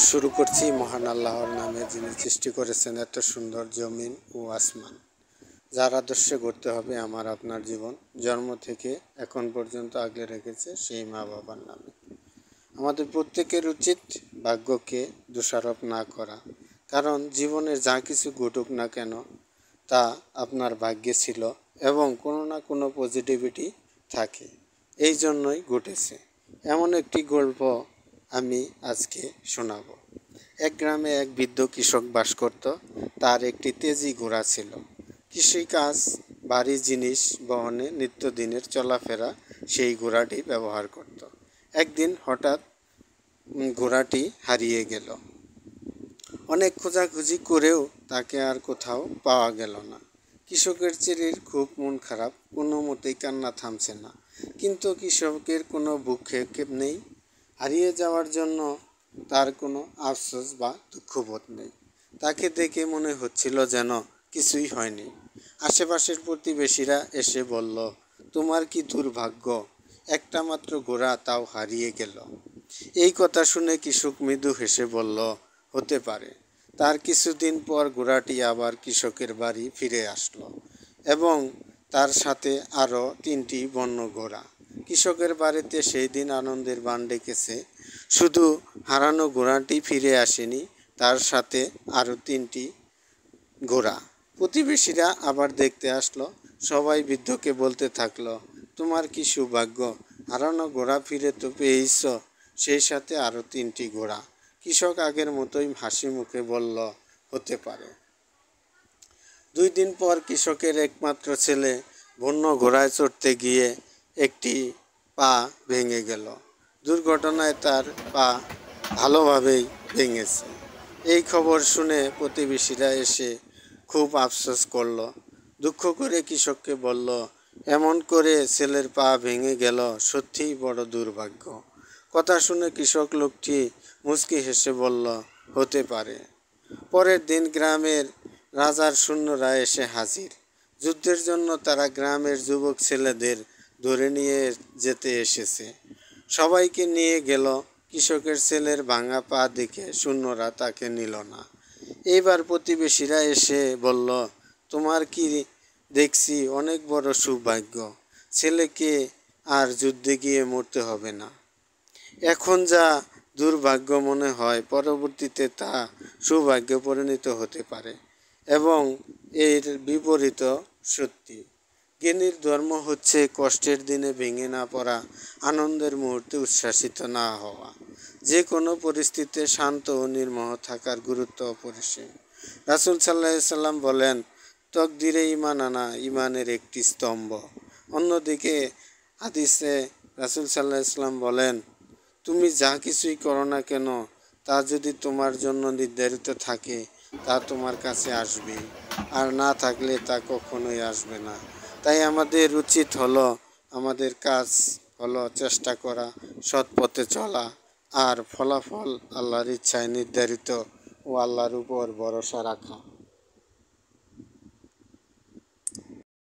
শুরু করছি মহান আল্লাহর নামে, যিনি সৃষ্টি করেছেন এত সুন্দর জমিন ও আসমান, যার আদর্শে গড়তে হবে আমার আপনার জীবন। জন্ম থেকে এখন পর্যন্ত আগলে রেখেছে সেই মা বাবার নামে। আমাদের প্রত্যেকের উচিত ভাগ্যকে দোষারোপ না করা, কারণ জীবনের যা কিছু ঘটুক না কেন তা আপনার ভাগ্যে ছিল এবং কোনো না কোনো পজিটিভিটি থাকে, এই জন্যই ঘটেছে। এমন একটি গল্প আমি আজকে শোনাব। এক গ্রামে এক বৃদ্ধ কৃষক বাস করত। তার একটি তেজি ঘোড়া ছিল। কৃষিকাজ, ভারী জিনিস বহনে নিত্যদিনের চলাফেরা সেই ঘোড়াটি ব্যবহার করত। একদিন হঠাৎ ঘোড়াটি হারিয়ে গেল। অনেক খোঁজাখুঁজি করেও তাকে আর কোথাও পাওয়া গেল না। কৃষকের ছেলের খুব মন খারাপ, কোনো মতেই কান্না থামছে না। কিন্তু কৃষকের কোনো ভ্রূক্ষেপ নেই। হারিয়ে যাওয়ার জন্য তার কোনো আফসোস বা দুঃখবোধ নেই। তাকে দেখে মনে হচ্ছিল যেন কিছুই হয়নি। আশেপাশের প্রতিবেশীরা এসে বলল, তোমার কি দুর্ভাগ্য, একটা মাত্র ঘোড়া, তাও হারিয়ে গেল। এই কথা শুনে কৃষক মৃদু হেসে বলল, হতে পারে। তার কিছুদিন পর ঘোড়াটি আবার কৃষকের বাড়ি ফিরে আসলো এবং তার সাথে আরও 3টি বন্য ঘোড়া। কৃষকের বাড়িতে সেই দিন আনন্দের বান ডেকেছে। শুধু হারানো ঘোড়াটি ফিরে আসেনি, তার সাথে আরও 3টি ঘোড়া। প্রতিবেশীরা আবার দেখতে আসলো। সবাই বৃদ্ধকে বলতে থাকলো, তোমার কি সৌভাগ্য, হারানো ঘোড়া ফিরে তো পেয়েছ, সেই সাথে আরও 3টি ঘোড়া। কৃষক আগের মতোই হাসি মুখে বলল, হতে পারে। 2 দিন পর কৃষকের একমাত্র ছেলে বন্য ঘোড়ায় চড়তে গিয়ে একটি পা ভেঙে গেল। দুর্ঘটনায় তার পা ভালোভাবেই ভেঙেছে। এই খবর শুনে প্রতিবেশীরা এসে খুব আফসোস করল। দুঃখ করে কৃষককে বলল, এমন করে ছেলের পা ভেঙে গেল, সত্যিই বড় দুর্ভাগ্য। কথা শুনে কৃষক লোকটি মুচকি হেসে বলল, হতে পারে। পরের দিন গ্রামের রাজার সৈন্যরা এসে হাজির। যুদ্ধের জন্য তারা গ্রামের যুবক ছেলেদের ধরে নিয়ে যেতে এসেছে। সবাইকে নিয়ে গেল। কৃষকের ছেলের ভাঙা পা দেখে সৈন্যরা তাকে নিল না। এইবার প্রতিবেশীরা এসে বলল, তোমার কি দেখছি অনেক বড় সৌভাগ্য, ছেলেকে আর যুদ্ধে গিয়ে মরতে হবে না। এখন যা দুর্ভাগ্য মনে হয়, পরবর্তীতে তা সৌভাগ্যে পরিণত হতে পারে এবং এর বিপরীত সত্যি। জ্ঞানীর ধর্ম হচ্ছে কষ্টের দিনে ভেঙে না পড়া, আনন্দের মুহূর্তে উচ্ছ্বাসিত না হওয়া। যে কোনো পরিস্থিতিতে শান্ত ও নির্মোহ থাকার গুরুত্ব অপরিসীম। রাসূল সাল্লাল্লাহু আলাইহি সাল্লাম বলেন, তকদিরে ঈমান আনা ঈমানের একটি স্তম্ভ। অন্যদিকে হাদিসে রাসূল সাল্লাল্লাহু আলাইহি সাল্লাম বলেন, তুমি যা কিছুই করো না কেন, তা যদি তোমার জন্য নির্ধারিত থাকে তা তোমার কাছে আসবেই, আর না থাকলে তা কখনোই আসবে না। তাই আমাদের উচিত হলো, আমাদের কাজ হলো চেষ্টা করা, সৎ পথে চলা, আর ফলাফল আল্লাহর ইচ্ছায় নির্ধারিত ও আল্লাহর উপর ভরসা রাখা।